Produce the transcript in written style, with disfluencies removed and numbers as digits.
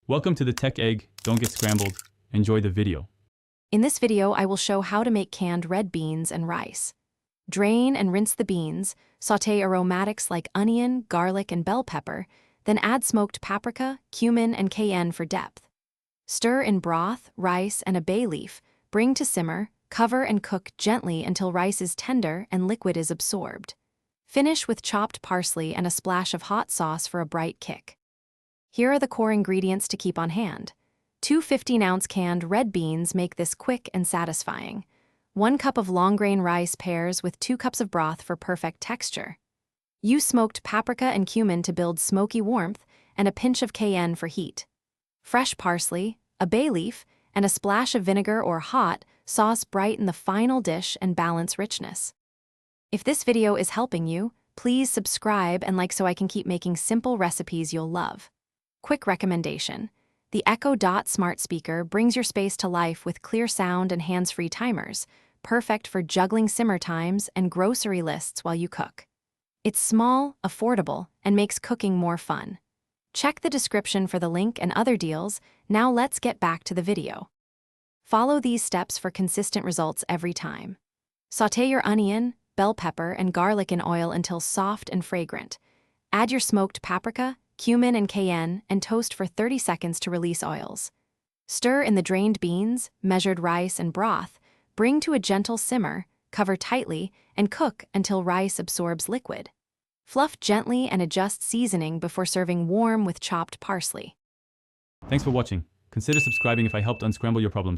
Welcome to the Tech Egg. Don't get scrambled. Enjoy the video. In this video, I will show how to make canned red beans and rice. Drain and rinse the beans, sauté aromatics like onion, garlic, and bell pepper, then add smoked paprika, cumin, and cayenne for depth. Stir in broth, rice, and a bay leaf, bring to simmer, cover and cook gently until rice is tender and liquid is absorbed. Finish with chopped parsley and a splash of hot sauce for a bright kick. Here are the core ingredients to keep on hand. 2 15-ounce canned red beans make this quick and satisfying. 1 cup of long-grain rice pairs with 2 cups of broth for perfect texture. Use smoked paprika and cumin to build smoky warmth and a pinch of cayenne for heat. Fresh parsley, a bay leaf, and a splash of vinegar or hot sauce brighten the final dish and balance richness. If this video is helping you, please subscribe and like so I can keep making simple recipes you'll love. Quick recommendation. The Echo Dot smart speaker brings your space to life with clear sound and hands-free timers, perfect for juggling simmer times and grocery lists while you cook. It's small, affordable, and makes cooking more fun. Check the description for the link and other deals. Now let's get back to the video. Follow these steps for consistent results every time. Sauté your onion, bell pepper, and garlic in oil until soft and fragrant. Add your smoked paprika, cumin, and cayenne, and toast for 30 seconds to release oils. Stir in the drained beans, measured rice, and broth, bring to a gentle simmer, cover tightly, and cook until rice absorbs liquid. Fluff gently and adjust seasoning before serving warm with chopped parsley. Thanks for watching. Consider subscribing if I helped unscramble your problems.